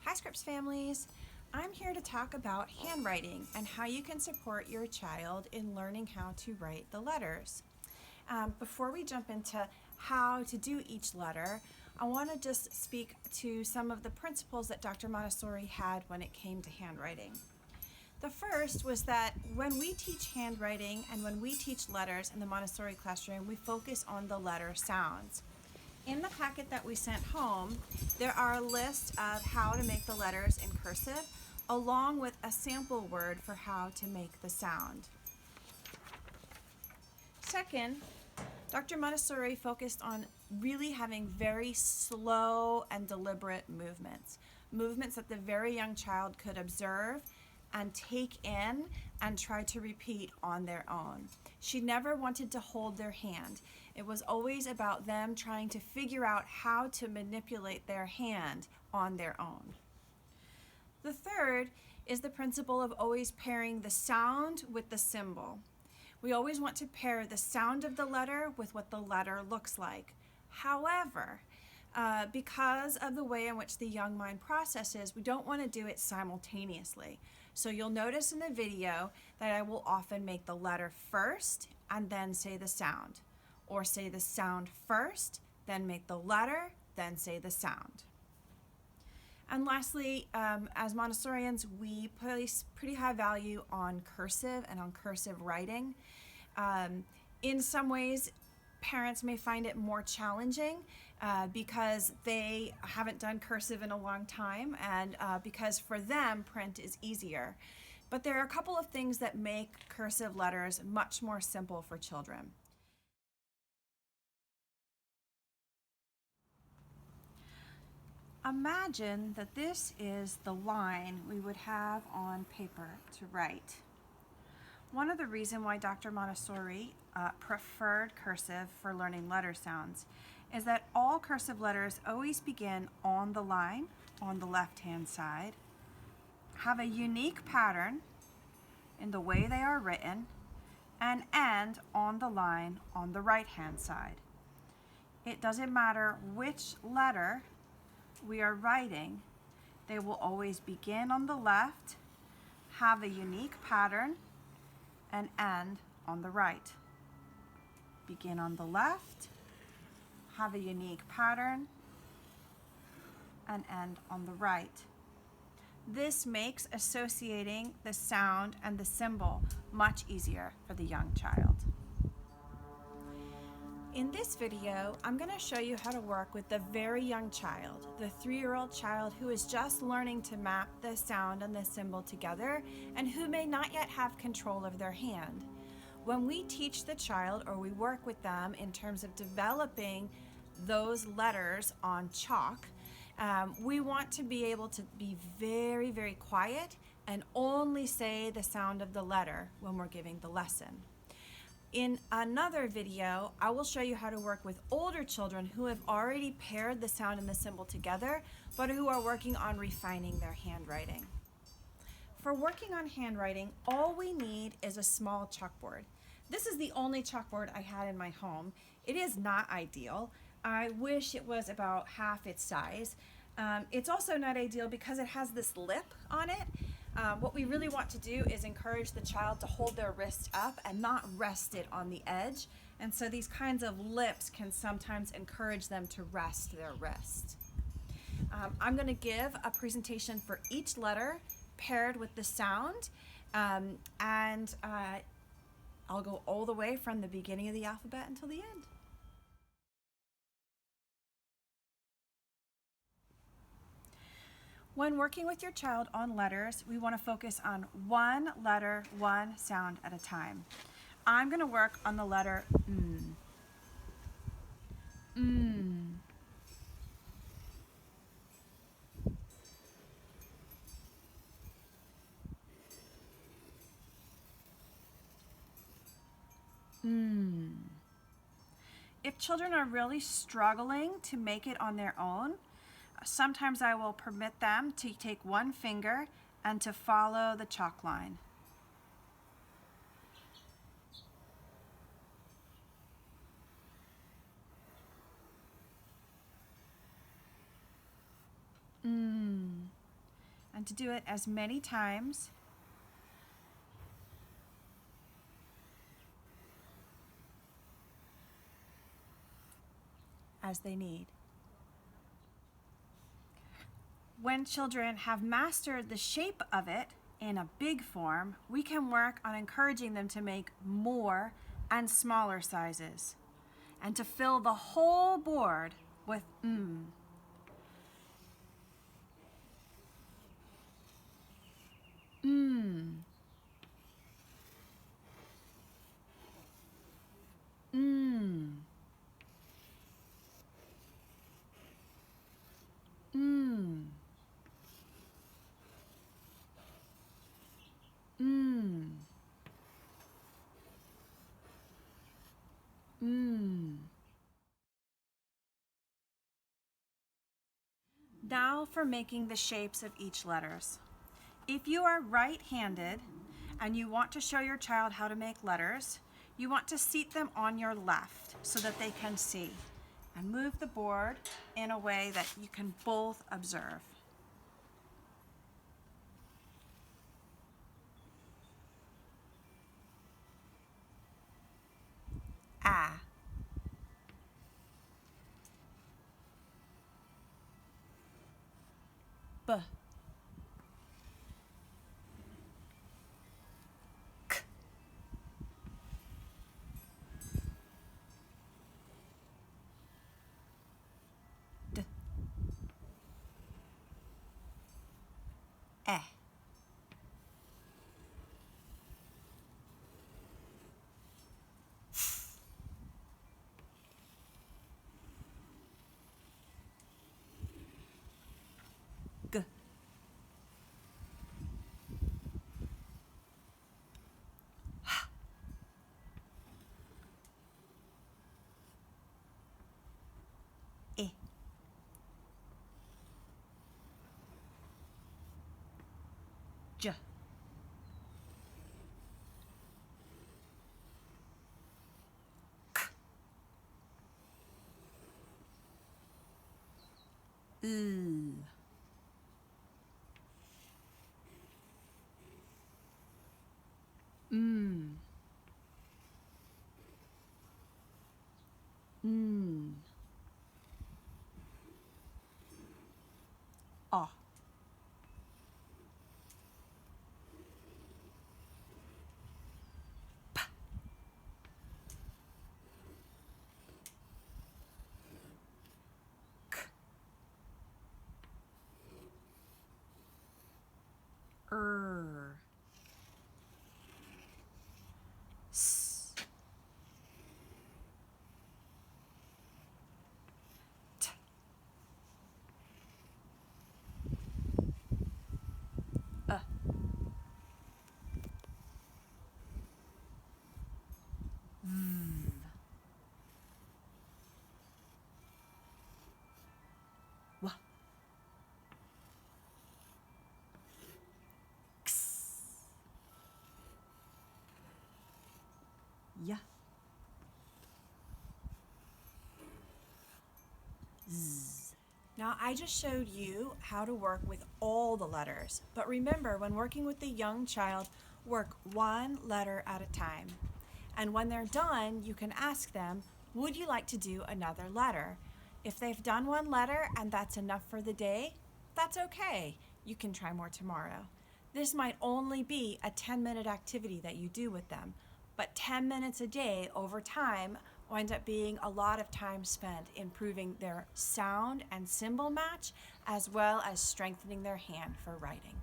Hi Scripts families! I'm here to talk about handwriting and how you can support your child in learning how to write the letters. Before we jump into how to do each letter, I want to just speak to some of the principles that Dr. Montessori had when it came to handwriting. The first was that when we teach handwriting and when we teach letters in the Montessori classroom, we focus on the letter sounds. In the packet that we sent home, there are a list of how to make the letters in cursive, along with a sample word for how to make the sound. Second, Dr. Montessori focused on really having very slow and deliberate movements that the very young child could observe and take in and try to repeat on their own. She never wanted to hold their hand. It was always about them trying to figure out how to manipulate their hand on their own. The third is the principle of always pairing the sound with the symbol. We always want to pair the sound of the letter with what the letter looks like. However, because of the way in which the young mind processes, we don't want to do it simultaneously. So you'll notice in the video that I will often make the letter first and then say the sound. Or say the sound first, then make the letter, then say the sound. And lastly, as Montessorians, we place pretty high value on cursive and on cursive writing. In some ways, parents may find it more challenging because they haven't done cursive in a long time and because for them, print is easier. But there are a couple of things that make cursive letters much more simple for children. Imagine that this is the line we would have on paper to write. One of the reasons why Dr. Montessori preferred cursive for learning letter sounds is that all cursive letters always begin on the line on the left-hand side, have a unique pattern in the way they are written, and end on the line on the right-hand side. It doesn't matter which letter we are writing, they will always begin on the left, have a unique pattern, and end on the right. Begin on the left, have a unique pattern, and end on the right. This makes associating the sound and the symbol much easier for the young child. In this video, I'm going to show you how to work with the very young child, the 3-year-old child who is just learning to map the sound and the symbol together and who may not yet have control of their hand. When we teach the child or we work with them in terms of developing those letters on chalk, we want to be able to be very, very quiet and only say the sound of the letter when we're giving the lesson. In another video, I will show you how to work with older children who have already paired the sound and the symbol together, but who are working on refining their handwriting. For working on handwriting, all we need is a small chalkboard. This is the only chalkboard I had in my home. It is not ideal. I wish it was about half its size. It's also not ideal because it has this lip on it. What we really want to do is encourage the child to hold their wrist up and not rest it on the edge. And so these kinds of lips can sometimes encourage them to rest their wrist. I'm going to give a presentation for each letter paired with the sound. I'll go all the way from the beginning of the alphabet until the end. When working with your child on letters, we want to focus on one letter, one sound at a time. I'm going to work on the letter M. M. M. If children are really struggling to make it on their own, sometimes I will permit them to take one finger and to follow the chalk line. to do it as many times as they need. When children have mastered the shape of it in a big form, we can work on encouraging them to make more and smaller sizes and to fill the whole board with mm. Mm. Mm. Mm. Mm. Mm. Now for making the shapes of each letters. If you are right-handed and you want to show your child how to make letters, you want to seat them on your left so that they can see, and move the board in a way that you can both observe. A. B. K. D. E. G. E. J. K. L. Mm. Mm. O. P. K. S. T. V. W. X. Y. Z. Now I just showed you how to work with all the letters, but remember, when working with the young child, work one letter at a time. And when they're done, you can ask them, would you like to do another letter? If they've done one letter and that's enough for the day, that's okay. You can try more tomorrow. This might only be a 10-minute activity that you do with them, but 10 minutes a day over time winds up being a lot of time spent improving their sound and symbol match, as well as strengthening their hand for writing.